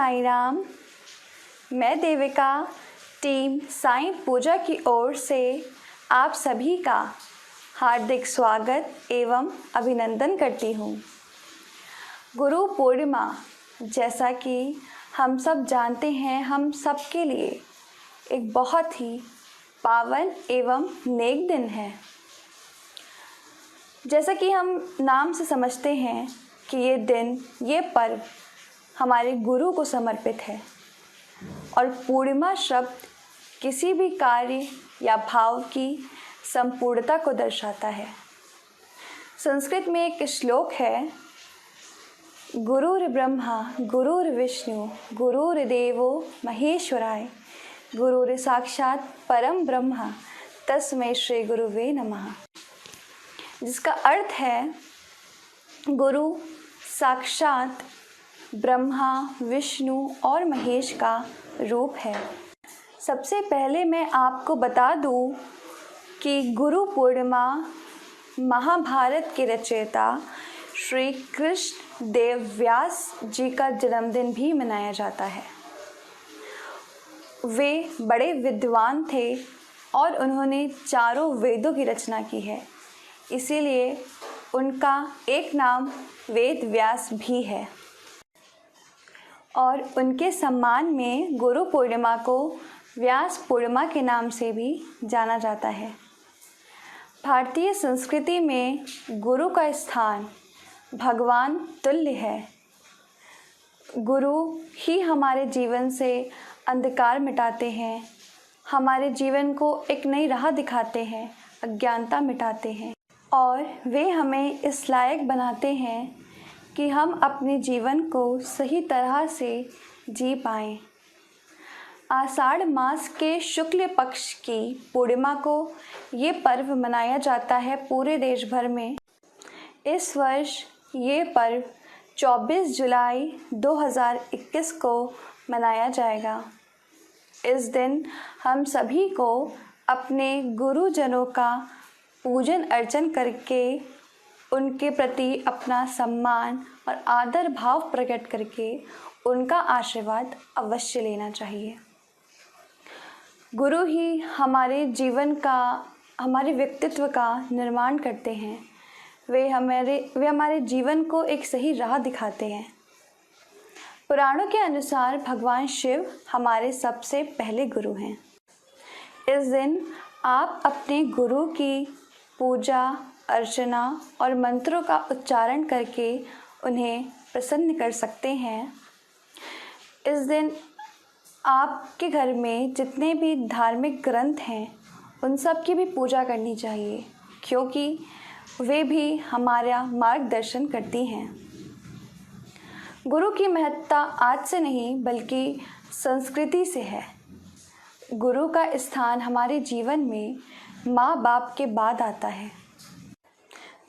साईं राम। मैं देविका टीम साईं पूजा की ओर से आप सभी का हार्दिक स्वागत एवं अभिनंदन करती हूँ। गुरु पूर्णिमा जैसा कि हम सब जानते हैं, हम सबके लिए एक बहुत ही पावन एवं नेक दिन है। जैसा कि हम नाम से समझते हैं कि ये दिन, ये पर्व हमारे गुरु को समर्पित है और पूर्णिमा शब्द किसी भी कार्य या भाव की संपूर्णता को दर्शाता है। संस्कृत में एक श्लोक है, गुरुर्ब्रह्मा गुरुर्विष्णु गुरुर्देवो महेश्वराय गुरुर साक्षात परम ब्रह्म तस्मै श्री गुरुवे नमः, जिसका अर्थ है गुरु साक्षात ब्रह्मा, विष्णु और महेश का रूप है। सबसे पहले मैं आपको बता दूं कि गुरु पूर्णिमा महाभारत के रचयिता श्री कृष्ण देव व्यास जी का जन्मदिन भी मनाया जाता है। वे बड़े विद्वान थे और उन्होंने चारों वेदों की रचना की है, इसीलिए उनका एक नाम वेद व्यास भी है और उनके सम्मान में गुरु पूर्णिमा को व्यास पूर्णिमा के नाम से भी जाना जाता है। भारतीय संस्कृति में गुरु का स्थान भगवान तुल्य है। गुरु ही हमारे जीवन से अंधकार मिटाते हैं, हमारे जीवन को एक नई राह दिखाते हैं, अज्ञानता मिटाते हैं और वे हमें इस लायक बनाते हैं कि हम अपने जीवन को सही तरह से जी पाएं। आषाढ़ मास के शुक्ल पक्ष की पूर्णिमा को ये पर्व मनाया जाता है पूरे देश भर में। इस वर्ष ये पर्व 24 जुलाई 2021 को मनाया जाएगा। इस दिन हम सभी को अपने गुरुजनों का पूजन अर्चन करके उनके प्रति अपना सम्मान और आदर भाव प्रकट करके उनका आशीर्वाद अवश्य लेना चाहिए। गुरु ही हमारे जीवन का, हमारे व्यक्तित्व का निर्माण करते हैं। वे हमारे जीवन को एक सही राह दिखाते हैं। पुराणों के अनुसार भगवान शिव हमारे सबसे पहले गुरु हैं। इस दिन आप अपने गुरु की पूजा अर्चना और मंत्रों का उच्चारण करके उन्हें प्रसन्न कर सकते हैं। इस दिन आपके घर में जितने भी धार्मिक ग्रंथ हैं उन सब की भी पूजा करनी चाहिए, क्योंकि वे भी हमारा मार्गदर्शन करती हैं। गुरु की महत्ता आज से नहीं बल्कि संस्कृति से है। गुरु का स्थान हमारे जीवन में माँ बाप के बाद आता है।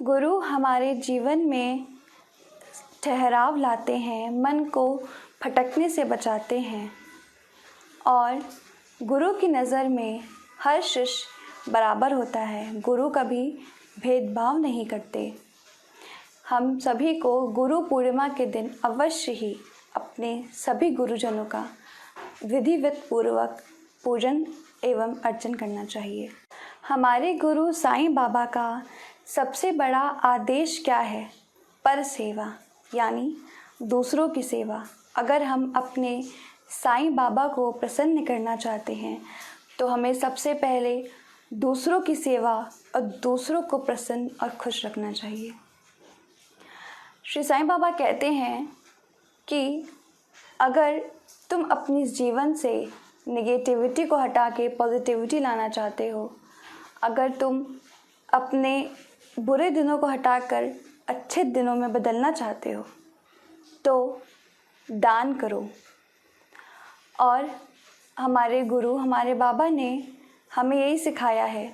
गुरु हमारे जीवन में ठहराव लाते हैं, मन को भटकने से बचाते हैं और गुरु की नज़र में हर शिष्य बराबर होता है। गुरु कभी भेदभाव नहीं करते। हम सभी को गुरु पूर्णिमा के दिन अवश्य ही अपने सभी गुरुजनों का विधिवत पूर्वक पूजन एवं अर्चन करना चाहिए। हमारे गुरु साईं बाबा का सबसे बड़ा आदेश क्या है? पर सेवा, यानी दूसरों की सेवा। अगर हम अपने साईं बाबा को प्रसन्न करना चाहते हैं तो हमें सबसे पहले दूसरों की सेवा और दूसरों को प्रसन्न और खुश रखना चाहिए। श्री साईं बाबा कहते हैं कि अगर तुम अपनी जीवन से नेगेटिविटी को हटा के पॉजिटिविटी लाना चाहते हो, अगर तुम अपने बुरे दिनों को हटाकर अच्छे दिनों में बदलना चाहते हो तो दान करो। और हमारे गुरु, हमारे बाबा ने हमें यही सिखाया है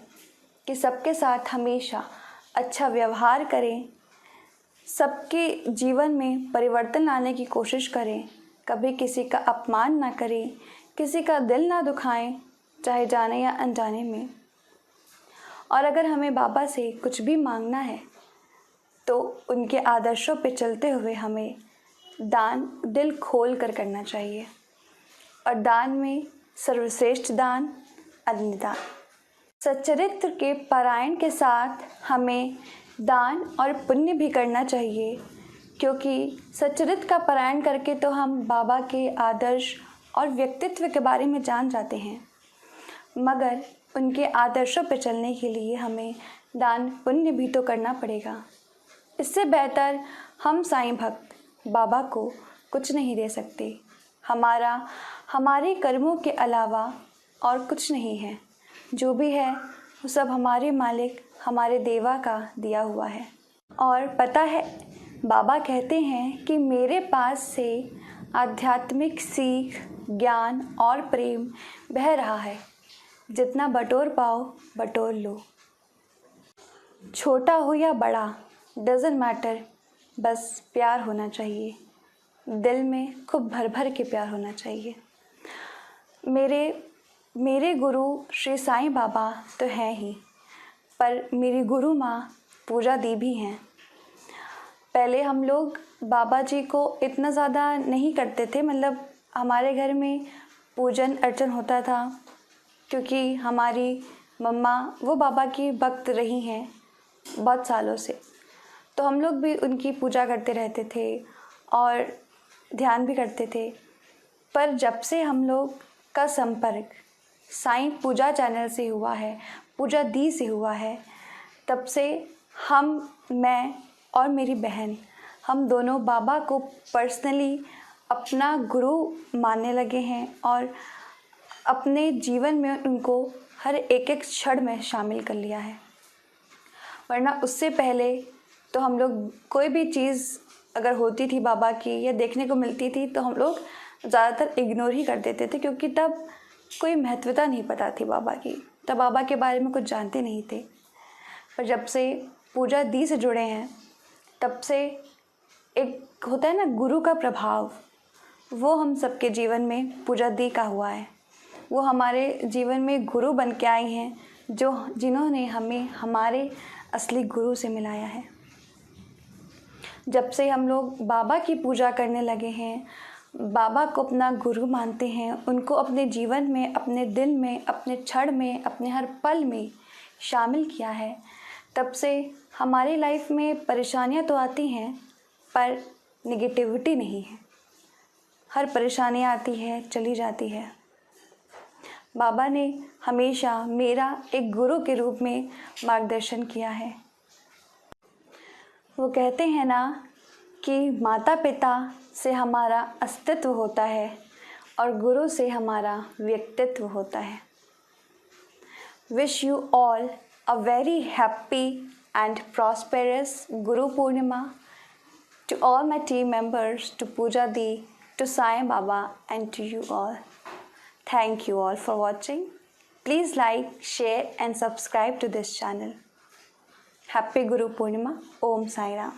कि सबके साथ हमेशा अच्छा व्यवहार करें, सबके जीवन में परिवर्तन लाने की कोशिश करें, कभी किसी का अपमान ना करें, किसी का दिल ना दुखाएं, चाहे जाने या अनजाने में। और अगर हमें बाबा से कुछ भी मांगना है तो उनके आदर्शों पे चलते हुए हमें दान दिल खोल कर करना चाहिए, और दान में सर्वश्रेष्ठ दान अन्नदान। सच्चरित्र के पारायण के साथ हमें दान और पुण्य भी करना चाहिए, क्योंकि सच्चरित्र का पारायण करके तो हम बाबा के आदर्श और व्यक्तित्व के बारे में जान जाते हैं, मगर उनके आदर्शों पर चलने के लिए हमें दान पुण्य भी तो करना पड़ेगा। इससे बेहतर हम साईं भक्त बाबा को कुछ नहीं दे सकते। हमारे कर्मों के अलावा और कुछ नहीं है। जो भी है वो सब हमारे मालिक हमारे देवा का दिया हुआ है। और पता है, बाबा कहते हैं कि मेरे पास से आध्यात्मिक सीख, ज्ञान और प्रेम बह रहा है। जितना बटोर पाओ बटोर लो। छोटा हो या बड़ा डज़न्ट मैटर, बस प्यार होना चाहिए। दिल में खूब भर भर के प्यार होना चाहिए। मेरे गुरु श्री साईं बाबा तो हैं ही, पर मेरी गुरु माँ पूजा दी भी हैं। पहले हम लोग बाबा जी को इतना ज़्यादा नहीं करते थे, मतलब हमारे घर में पूजन अर्चन होता था, क्योंकि हमारी मम्मा वो बाबा की भक्त रही हैं बहुत सालों से, तो हम लोग भी उनकी पूजा करते रहते थे और ध्यान भी करते थे। पर जब से हम लोग का संपर्क साईं पूजा चैनल से हुआ है, पूजा दी से हुआ है, तब से मैं और मेरी बहन, हम दोनों बाबा को पर्सनली अपना गुरु मानने लगे हैं और अपने जीवन में उनको हर एक एक क्षण में शामिल कर लिया है। वरना उससे पहले तो हम लोग कोई भी चीज़ अगर होती थी बाबा की या देखने को मिलती थी तो हम लोग ज़्यादातर इग्नोर ही कर देते थे, क्योंकि तब कोई महत्वता नहीं पता थी बाबा की, तब बाबा के बारे में कुछ जानते नहीं थे। पर जब से पूजा दी से जुड़े हैं, तब से एक होता है ना गुरु का प्रभाव, वो हम सबके जीवन में पूजा दी का हुआ है। वो हमारे जीवन में गुरु बन के आई हैं, जिन्होंने हमें हमारे असली गुरु से मिलाया है। जब से हम लोग बाबा की पूजा करने लगे हैं, बाबा को अपना गुरु मानते हैं, उनको अपने जीवन में, अपने दिन में, अपने क्षण में, अपने हर पल में शामिल किया है, तब से हमारी लाइफ में परेशानियां तो आती हैं, पर नेगेटिविटी नहीं है। हर परेशानी आती है, चली जाती है। बाबा ने हमेशा मेरा एक गुरु के रूप में मार्गदर्शन किया है। वो कहते हैं ना कि माता पिता से हमारा अस्तित्व होता है और गुरु से हमारा व्यक्तित्व होता है। Wish you all a very happy and prosperous Guru Purnima to all my team members, to Pooja Di, to Sai Baba, and to you all. Thank you all for watching. Please like, share and subscribe to this channel. Happy Guru Purnima. Om Sai Ram.